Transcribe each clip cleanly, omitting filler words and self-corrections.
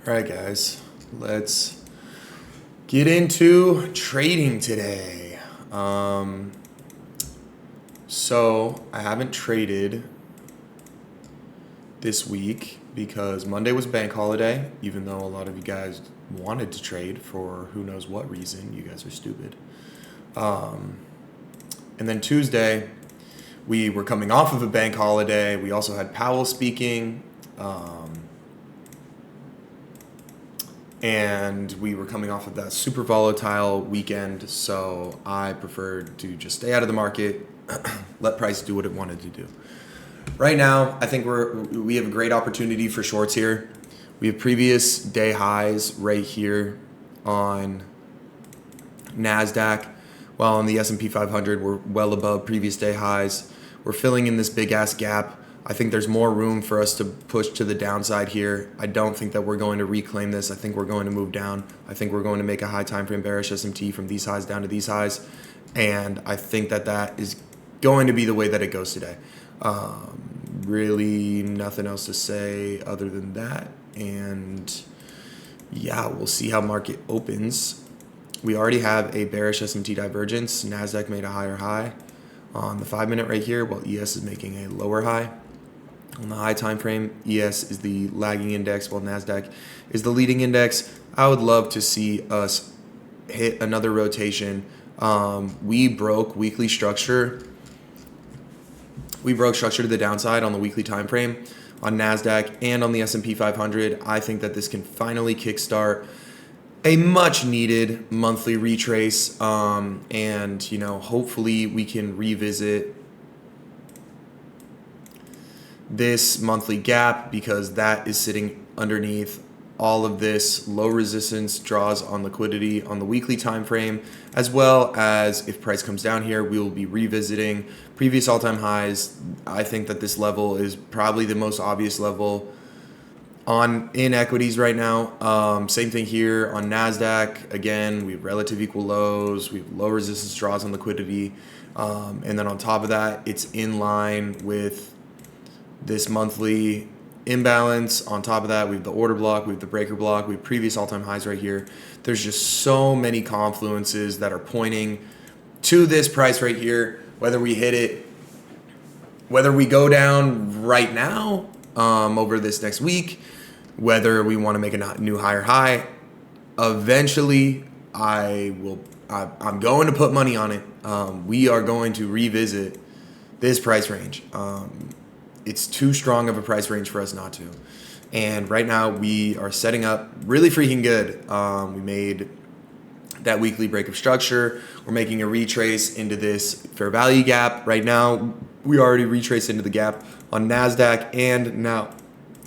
All right, guys, let's get into trading today. So I haven't traded this week because Monday was bank holiday, even though a lot of you guys wanted to trade for who knows what reason. You guys are stupid. And then Tuesday, we were coming off of a bank holiday. We also had Powell speaking. And we were coming off of that super volatile weekend, so I preferred to just stay out of the market, let price do what it wanted to do. Right now, I think we have a great opportunity for shorts here. We have previous day highs right here on NASDAQ, while on the S&P 500, we're well above previous day highs. We're filling in this big-ass gap. I think there's more room for us to push to the downside here. I don't think that we're going to reclaim this. I think we're going to move down. I think we're going to make a high time frame bearish SMT from these highs down to these highs. And I think that that is going to be the way that it goes today. Really nothing else to say other than that. And yeah, we'll see how market opens. We already have a bearish SMT divergence. NASDAQ made a higher high on the 5-minute right here, while ES is making a lower high. On the high time frame, ES is the lagging index, while NASDAQ is the leading index. I would love to see us hit another rotation. We broke weekly structure. We broke structure to the downside on the weekly time frame on NASDAQ and on the S&P 500. I think that this can finally kickstart a much needed monthly retrace, and hopefully we can revisit this monthly gap, because that is sitting underneath all of this low resistance draws on liquidity on the weekly time frame, as well as if price comes down here, we will be revisiting previous all-time highs. I think that this level is probably the most obvious level in equities right now. Same thing here on NASDAQ. Again, we have relative equal lows. We have low resistance draws on liquidity. And then on top of that, it's in line with this monthly imbalance. On top of that, we have the order block, we have the breaker block, we have previous all-time highs right here. There's just so many confluences that are pointing to this price right here, whether we hit it, whether we go down right now over this next week, whether we want to make a new higher high. Eventually, I'm going to put money on it. We are going to revisit this price range. It's too strong of a price range for us not to. And right now we are setting up really freaking good. We made that weekly break of structure. We're making a retrace into this fair value gap. Right now, we already retraced into the gap on NASDAQ, and now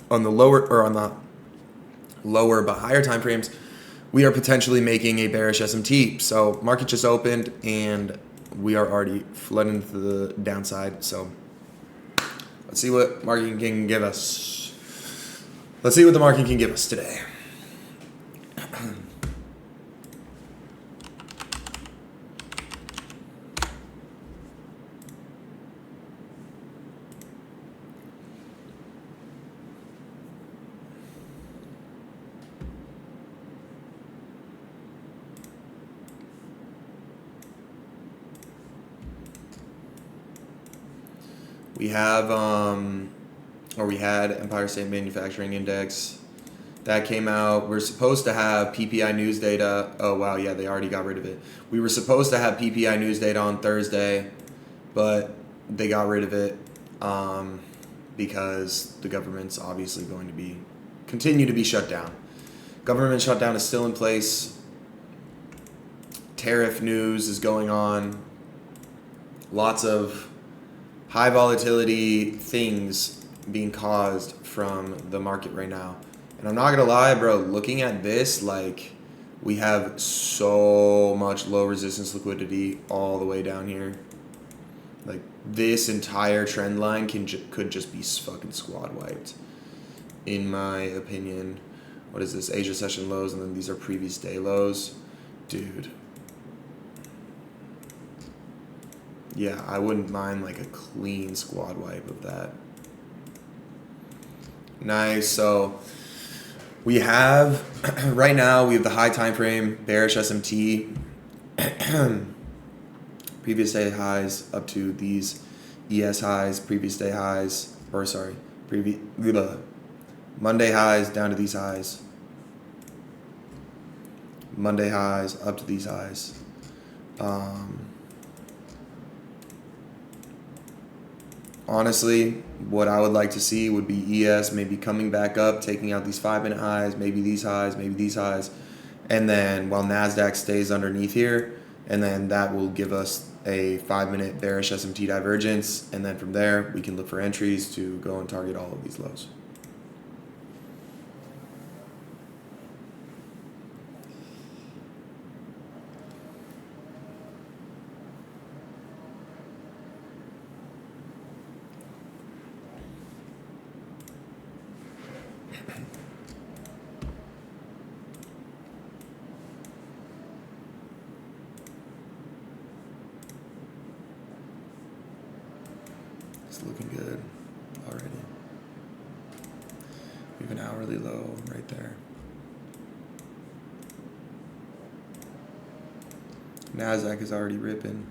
on the lower but higher time frames, we are potentially making a bearish SMT. So market just opened and we are already flooding to the downside. So let's see what market can give us. Let's see what the market can give us today. We had Empire State Manufacturing Index that came out. We're supposed to have PPI news data. Oh wow, yeah, they already got rid of it. We were supposed to have PPI news data on Thursday, but they got rid of it because the government's obviously going to continue to be shut down. Government shutdown is still in place. Tariff news is going on. Lots of high volatility things being caused from the market right now. And I'm not gonna lie, bro, looking at this, like, we have so much low resistance liquidity all the way down here. Like, this entire trend line could just be fucking squad wiped, in my opinion. What is this? Asia session lows, and then these are previous day lows. Dude. Yeah, I wouldn't mind like a clean squad wipe of that. Nice. So We have right now we have the high time frame bearish SMT, previous day highs up to these ES highs, previous day highs, or sorry, Monday highs down to these highs, Monday highs up to these highs. Honestly, what I would like to see would be ES maybe coming back up, taking out these 5-minute highs, maybe these highs, maybe these highs, and then while NASDAQ stays underneath here, and then that will give us a 5-minute bearish SMT divergence, and then from there we can look for entries to go and target all of these lows. It's looking good already. We have an hourly low right there. NASDAQ is already ripping.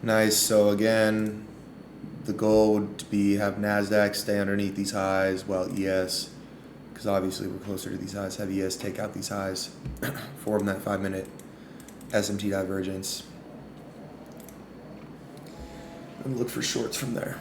Nice. So again, the goal would be have NASDAQ stay underneath these highs while ES, because obviously we're closer to these highs, have ES take out these highs, form that 5-minute SMT divergence, and look for shorts from there.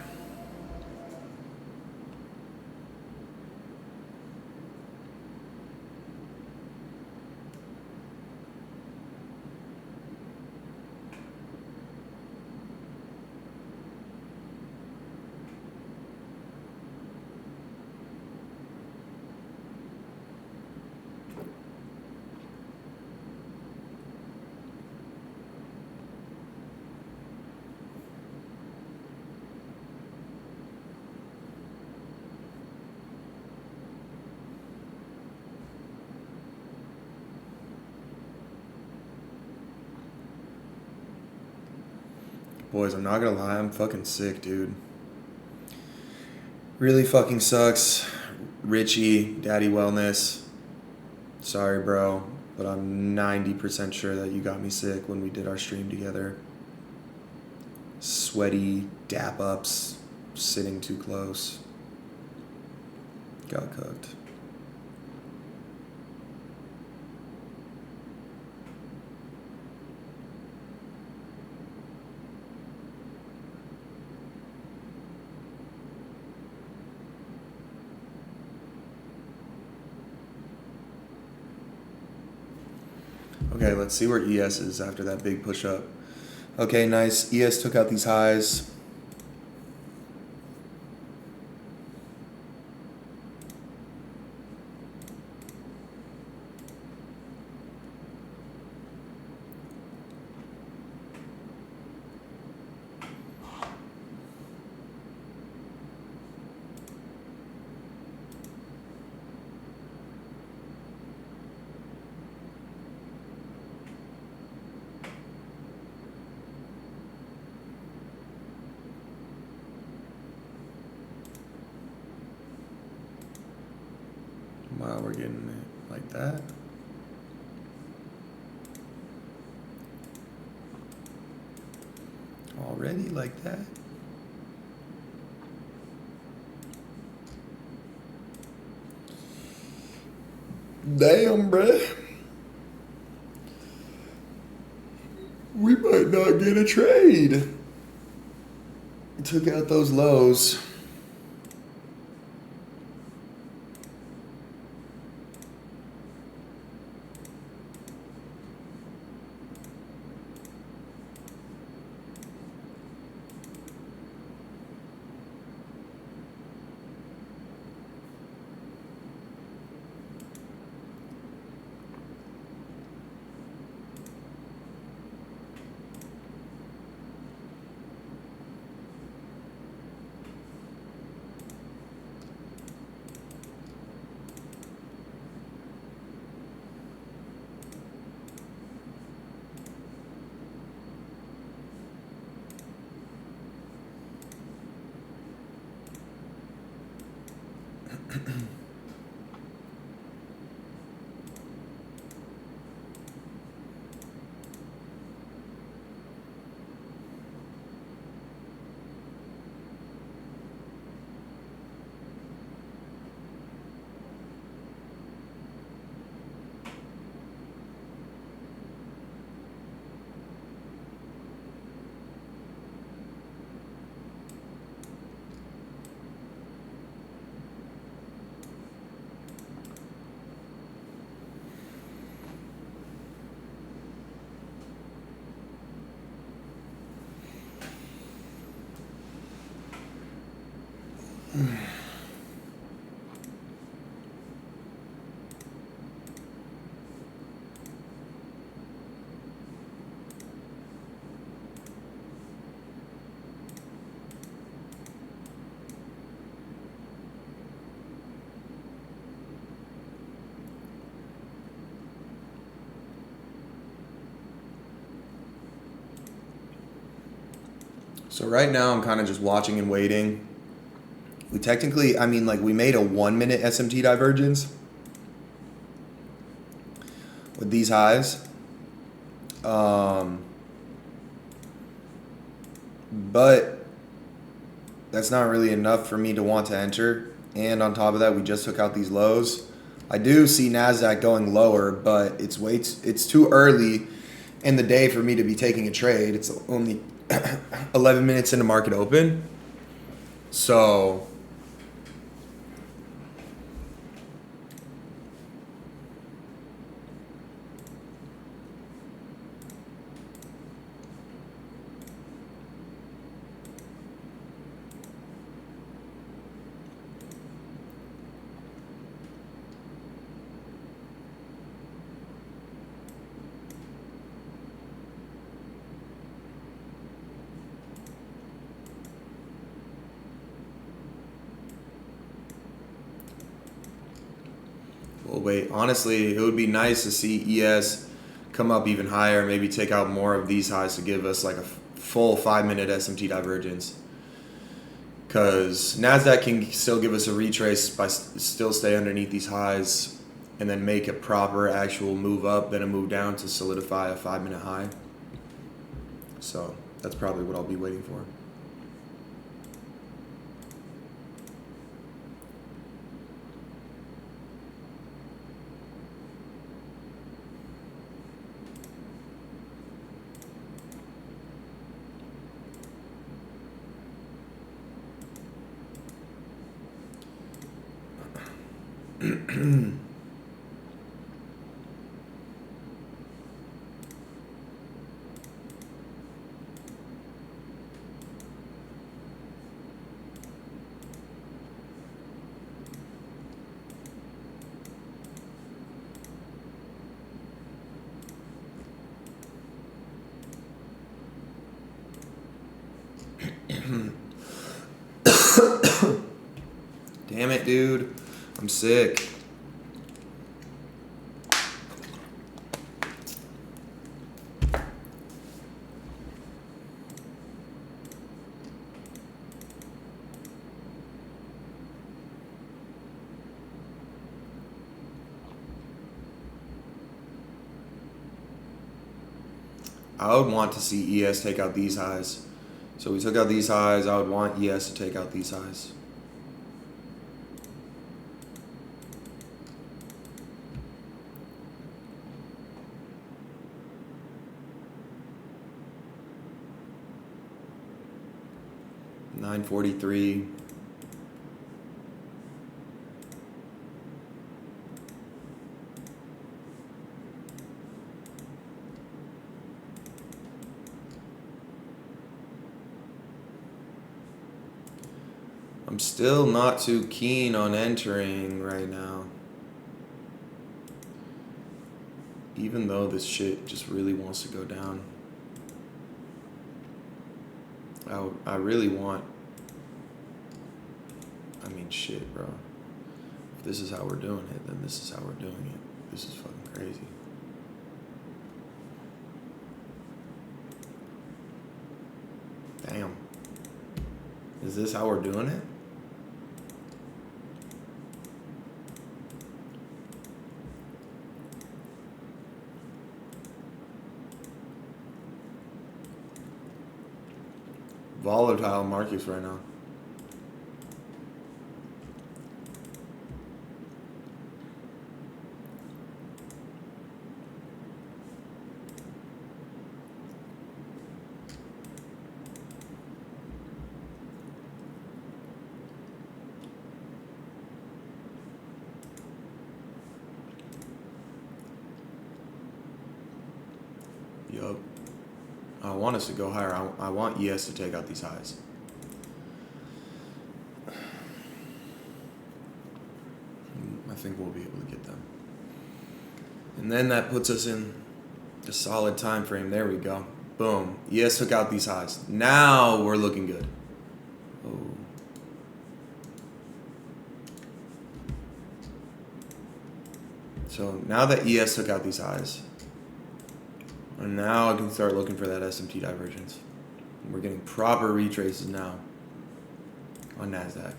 Boys, I'm not gonna lie, I'm fucking sick, dude. Really fucking sucks. Richie, Daddy Wellness. Sorry, bro, but I'm 90% sure that you got me sick when we did our stream together. Sweaty dap ups, sitting too close. Got cooked. Okay, let's see where ES is after that big push up. Okay, nice. ES took out these highs. we're getting it like that. Already like that. Damn, bruh. We might not get a trade. Took out those lows. So right now I'm kind of just watching and waiting. We technically, I mean, like we made a 1 minute SMT divergence with these highs. But that's not really enough for me to want to enter. And on top of that, we just took out these lows. I do see NASDAQ going lower, but it's too early in the day for me to be taking a trade. It's only 11 minutes into market open. So we'll wait. Honestly, it would be nice to see ES come up even higher, maybe take out more of these highs to give us like a full 5 minute SMT divergence. Because NASDAQ can still give us a retrace by still stay underneath these highs and then make a proper actual move up, then a move down to solidify a 5 minute high. So that's probably what I'll be waiting for. Damn it, dude. I'm sick. I would want to see ES take out these highs. So we took out these highs. I would want ES to take out these highs. $9.43. I'm still not too keen on entering right now. Even though this shit just really wants to go down. I really want... I mean, shit, bro. If this is how we're doing it, then this is how we're doing it. This is fucking crazy. Damn. Is this how we're doing it? Volatile markets right now. Yup. I want us to go higher. I want ES to take out these highs. I think we'll be able to get them. And then that puts us in a solid time frame. There we go. Boom. ES took out these highs. Now we're looking good. Oh. So now that ES took out these highs, and now I can start looking for that SMT divergence. We're getting proper retraces now on NASDAQ.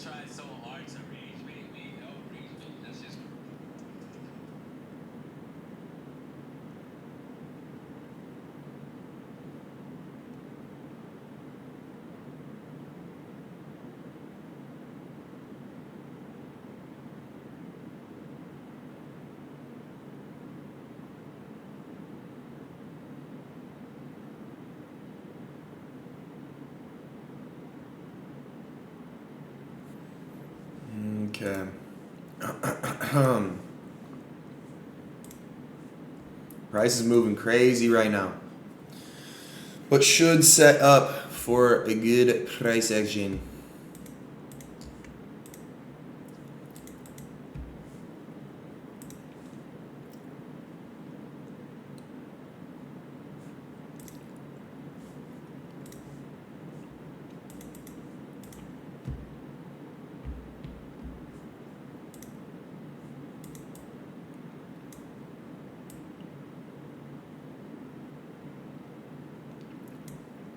Tried so hard to reach me. No reach me. That's just. Okay. Price is moving crazy right now, but should set up for a good price action.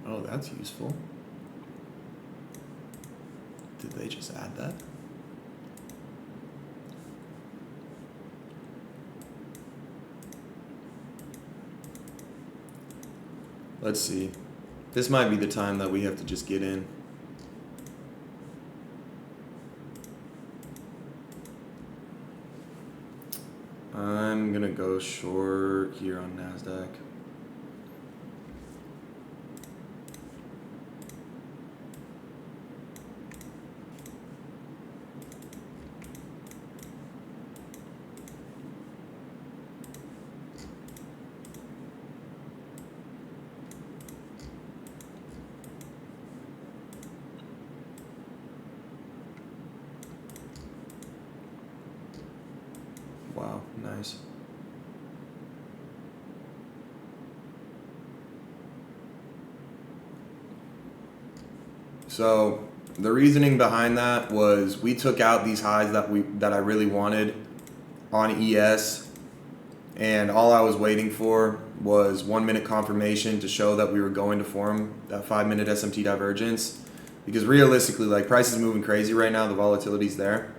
Oh, that's useful. Did they just add that? Let's see. This might be the time that we have to just get in. I'm gonna go short here on NASDAQ. Wow, nice. So the reasoning behind that was we took out these highs that I really wanted on ES, and all I was waiting for was 1 minute confirmation to show that we were going to form that 5 minute SMT divergence. Because realistically, like, price is moving crazy right now, the volatility's there.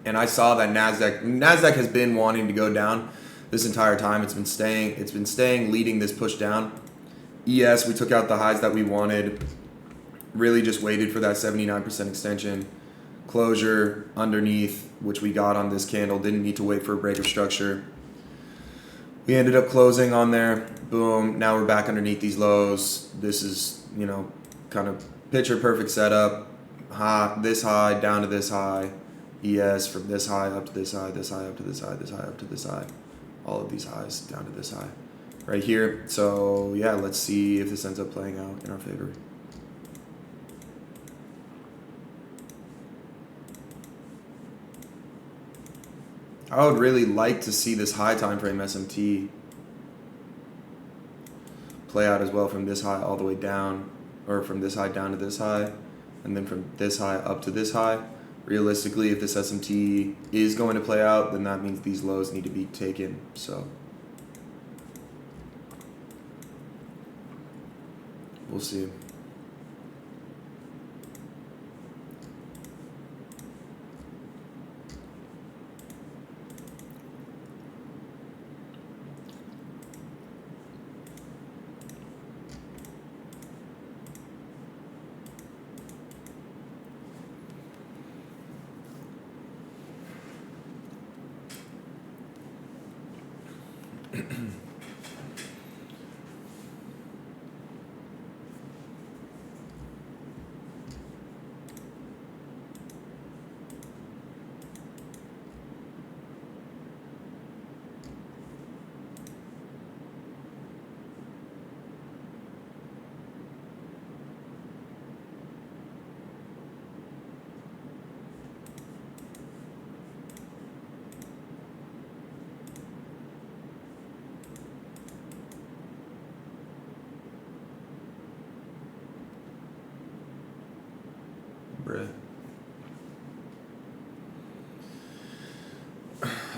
And I saw that Nasdaq has been wanting to go down this entire time. It's been staying, leading this push down. ES, we took out the highs that we wanted. Really just waited for that 79% extension. Closure underneath, which we got on this candle. Didn't need to wait for a break of structure. We ended up closing on there. Boom. Now we're back underneath these lows. This is, kind of picture perfect setup. This high down to this high. ES from this high up to this high, this high up to this high, this high up to this high. All of these highs down to this high. Right here. So, yeah, let's see if this ends up playing out in our favor. I would really like to see this high time frame SMT play out as well, from this high all the way down, or from this high down to this high, and then from this high up to this high. Realistically, if this SMT is going to play out, then that means these lows need to be taken. So we'll see. Bruh.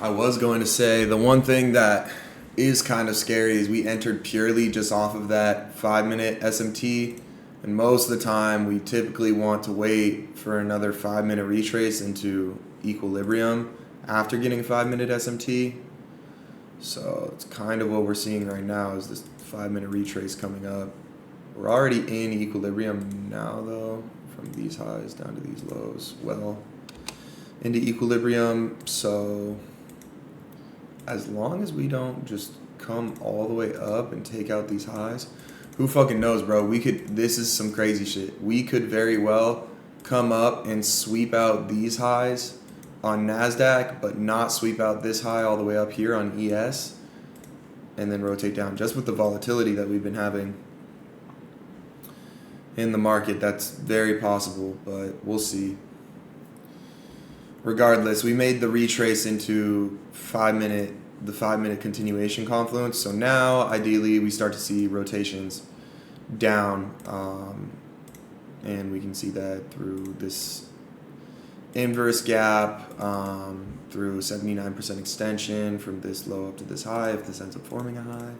I was going to say, the one thing that is kind of scary is we entered purely just off of that 5 minute SMT, and most of the time we typically want to wait for another 5 minute retrace into equilibrium after getting a 5 minute SMT. So it's kind of what we're seeing right now, is this 5 minute retrace coming up. We're already in equilibrium now though, from these highs down to these lows, well into equilibrium. So as long as we don't just come all the way up and take out these highs, who fucking knows, bro? This is some crazy shit. We could very well come up and sweep out these highs on NASDAQ, but not sweep out this high all the way up here on ES, and then rotate down. Just with the volatility that we've been having in the market, that's very possible, but we'll see. Regardless, we made the retrace into the 5 minute continuation confluence. So now, ideally, we start to see rotations down, and we can see that through this inverse gap, through 79% extension from this low up to this high, if this ends up forming a high.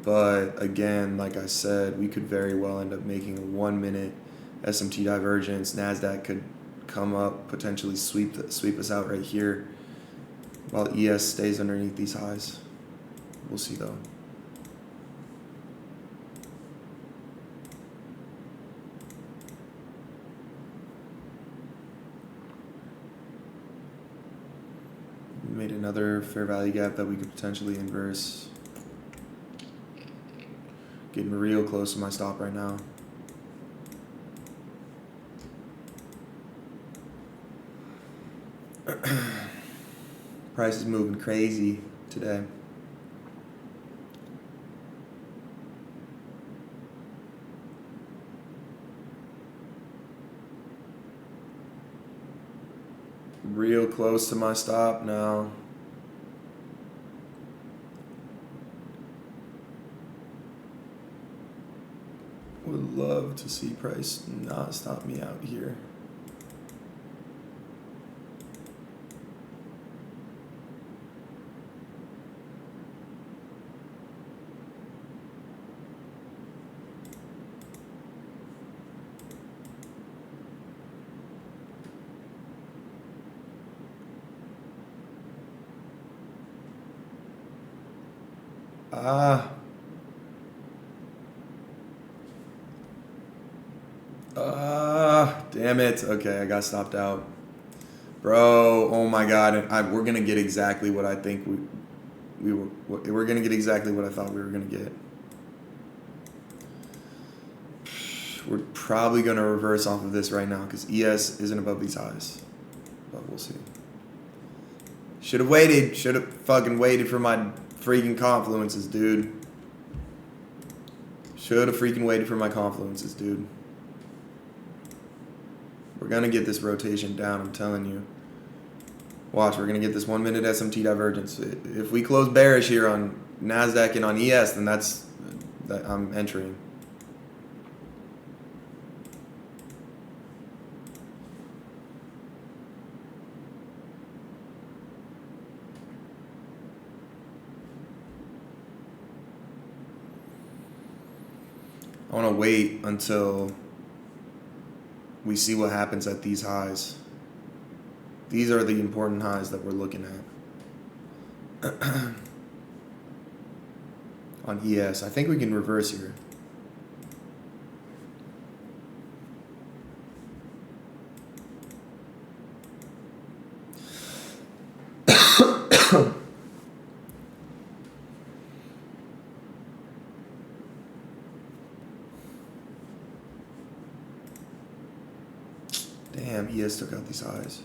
But again, like I said, we could very well end up making a 1 minute SMT divergence. NASDAQ could come up, potentially sweep us out right here, while ES stays underneath these highs. We'll see though. We made another fair value gap that we could potentially inverse. Getting real close to my stop right now. Price is moving crazy today. real close to my stop now. Would love to see price not stop me out here. Damn it. Okay, I got stopped out. Bro, oh my god. We're going to get exactly what I think we're going to get exactly what I thought we were going to get. We're probably going to reverse off of this right now because ES isn't above these highs. But we'll see. Should have waited. Should have fucking waited for my freaking confluences, dude. Should have freaking waited for my confluences, dude. We're going to get this rotation down, I'm telling you. Watch, we're going to get this 1 minute SMT divergence. If we close bearish here on NASDAQ and on ES, then that I'm entering. I want to wait until we see what happens at these highs. These are the important highs that we're looking at. On ES, I think we can reverse here. Damn, ES took out these highs.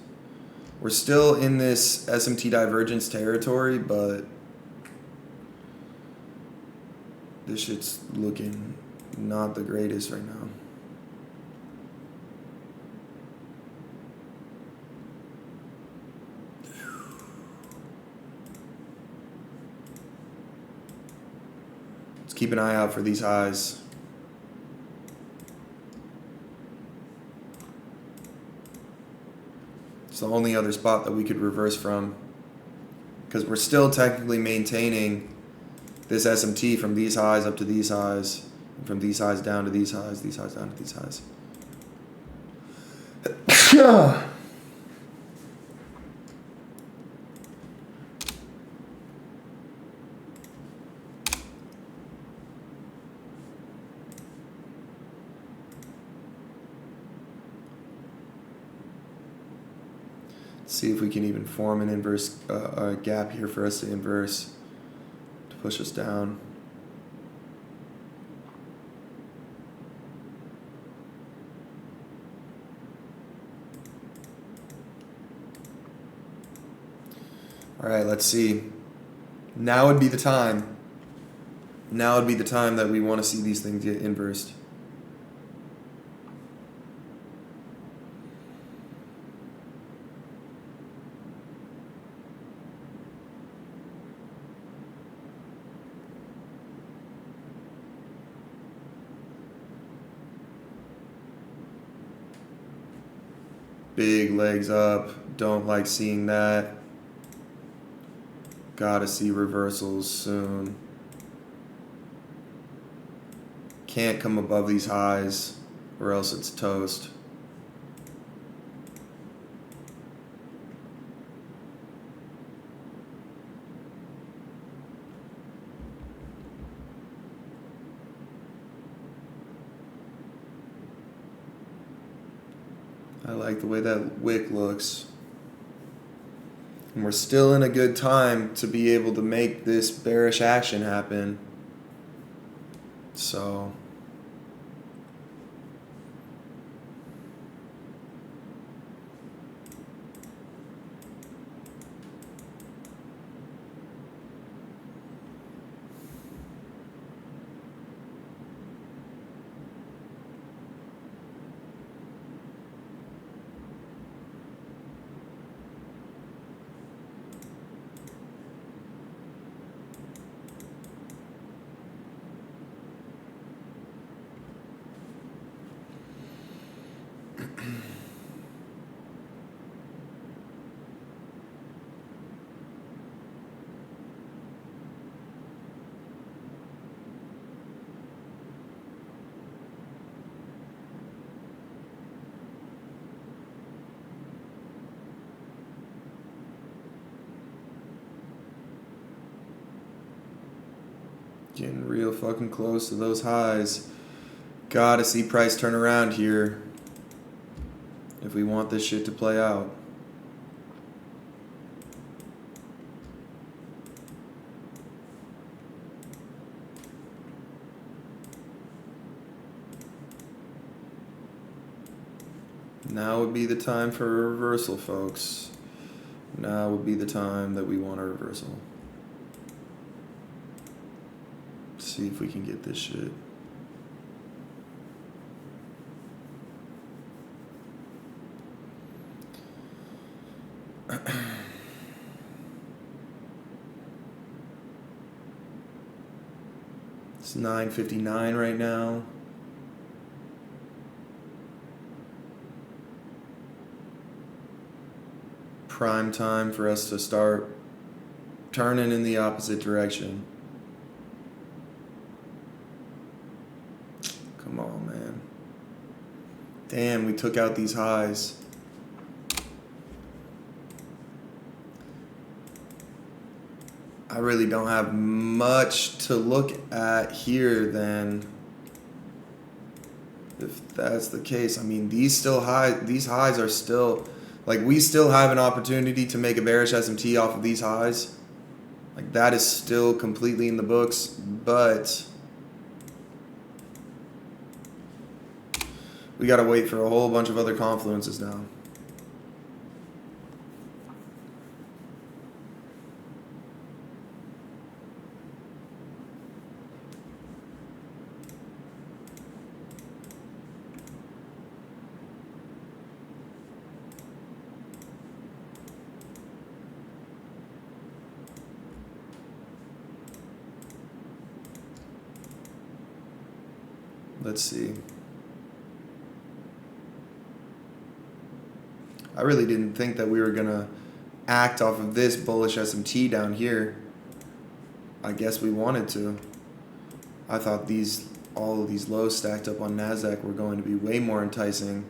We're still in this SMT divergence territory, but this shit's looking not the greatest right now. Let's keep an eye out for these highs. It's the only other spot that we could reverse from, because we're still technically maintaining this SMT from these highs up to these highs, and from these highs down to these highs down to these highs. See if we can even form an inverse gap here for us to inverse to push us down. All right, let's see. Now would be the time. Now would be the time that we want to see these things get inversed. Big legs up. Don't like seeing that. Gotta see reversals soon. Can't come above these highs or else it's toast. I like the way that wick looks. And we're still in a good time to be able to make this bearish action happen. So Getting real fucking close to those highs. Gotta see price turn around here if we want this shit to play out. Now would be the time for a reversal, folks. Now would be the time that we want a reversal. See if we can get this shit. It's 9:59 right now. Prime time for us to start turning in the opposite direction. Come on, man. Damn, we took out these highs. I really don't have much to look at here then. If that's the case, I mean, these highs are still, like, we still have an opportunity to make a bearish SMT off of these highs. Like, that is still completely in the books, but we gotta wait for a whole bunch of other confluences now. Let's see. I really didn't think that we were gonna act off of this bullish SMT down here. I guess we wanted to. I thought all of these lows stacked up on NASDAQ were going to be way more enticing.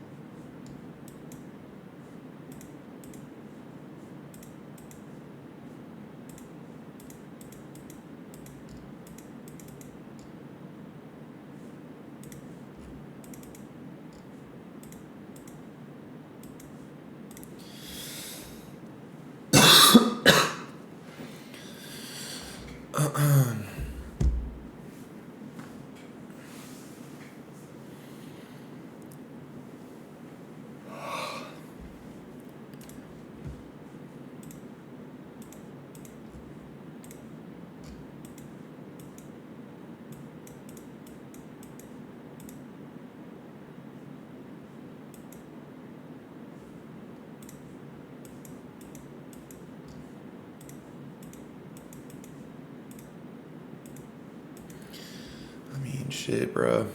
Shit, bro.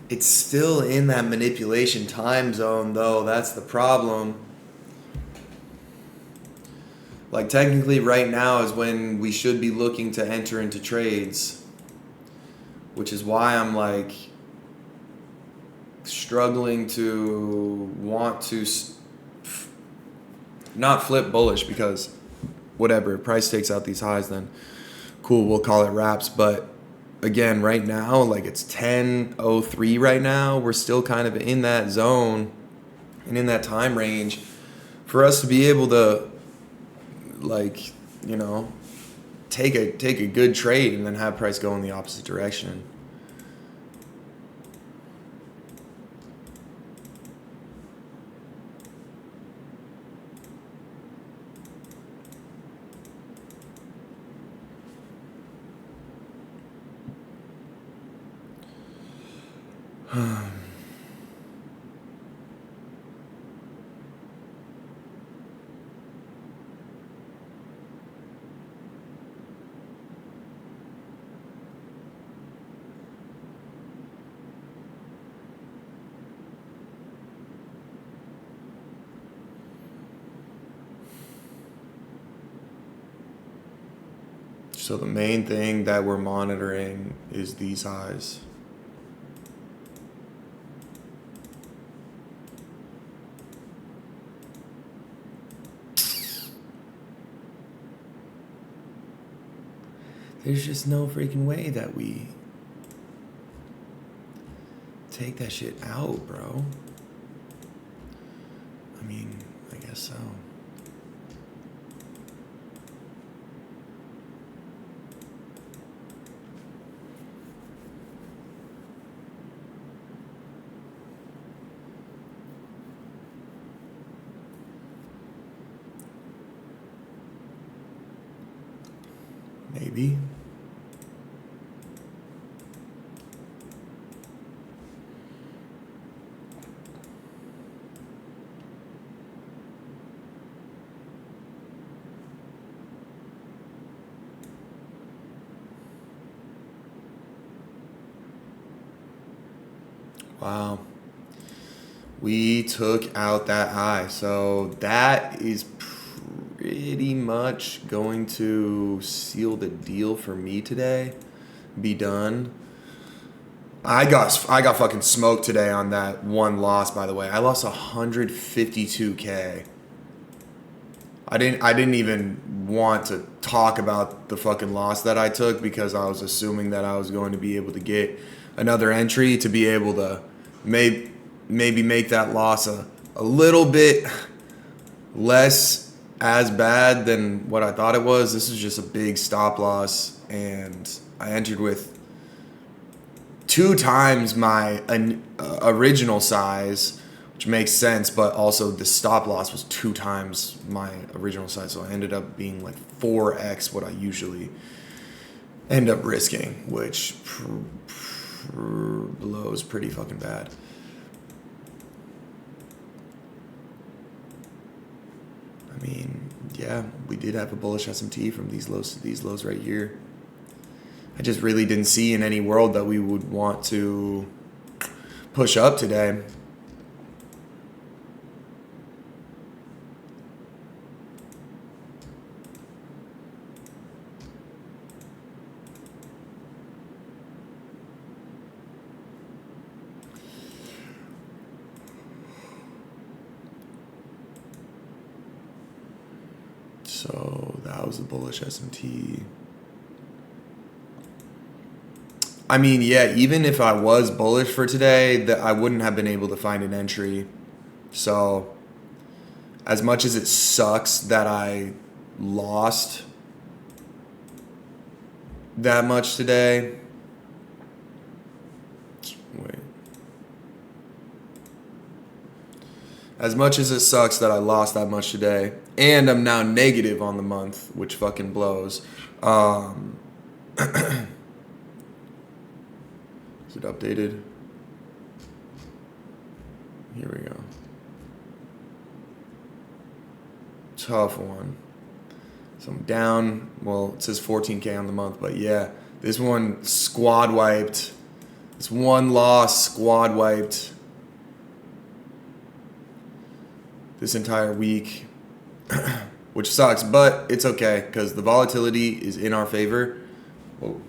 It's still in that manipulation time zone, though. That's the problem. Like, technically right now is when we should be looking to enter into trades, which is why I'm like struggling to want to not flip bullish, because whatever, if price takes out these highs, then cool, we'll call it wraps. But again, right now, like, it's 10:03 right now. We're still kind of in that zone and in that time range for us to be able to, like, you know, take a good trade and then have price go in the opposite direction. So the main thing that we're monitoring is these highs. There's just no freaking way that we take that shit out, bro. I mean, I guess so. Maybe. Wow. We took out that high. So that is pretty much going to seal the deal for me today. Be done. I got fucking smoked today on that one loss, by the way. I lost 152K. I didn't even want to talk about the fucking loss that I took because I was assuming that I was going to be able to get another entry to be able to maybe make that loss a little bit less as bad than what I thought it was. This is just a big stop loss, and I entered with 2 times my original size, which makes sense, but also the stop loss was 2 times my original size, so I ended up being like 4x what I usually end up risking, which blows pretty fucking bad. I mean, yeah, we did have a bullish SMT from these lows right here. I just really didn't see in any world that we would want to push up today. So that was a bullish SMT. I mean, yeah, even if I was bullish for today, that I wouldn't have been able to find an entry. So as much as it sucks that I lost that much today. Wait. As much as it sucks that I lost that much today, and I'm now negative on the month, which fucking blows. Is it updated? Here we go. Tough one. So I'm down. Well, it says 14K on the month, but yeah, this one squad wiped. This one loss squad wiped this entire week, which sucks, but it's okay because the volatility is in our favor. Whoa.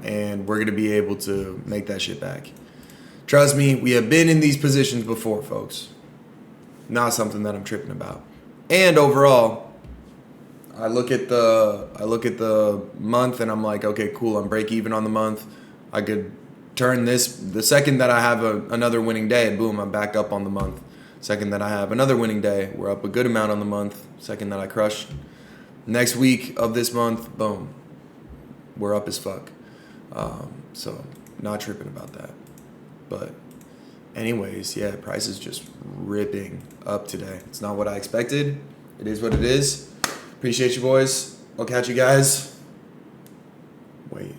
And we're going to be able to make that shit back. Trust me, we have been in these positions before, folks. Not something that I'm tripping about. And overall, I look at the month and I'm like, okay, cool, I'm break even on the month. I could turn this, the second that I have another winning day, boom, I'm back up on the month. Second that I have another winning day, we're up a good amount on the month. Second that I crush, next week of this month, boom, we're up as fuck. So not tripping about that. But anyways, yeah, price is just ripping up today. It's not what I expected. It is what it is. Appreciate you, boys. I'll catch you guys. Wait.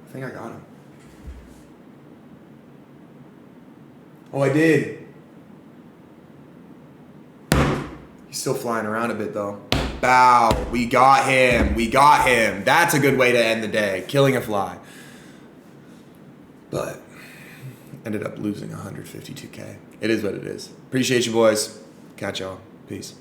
I think I got him. Oh, I did. He's still flying around a bit, though. Bow. We got him. We got him. That's a good way to end the day. Killing a fly. But ended up losing 152K. It is what it is. Appreciate you, boys. Catch y'all. Peace.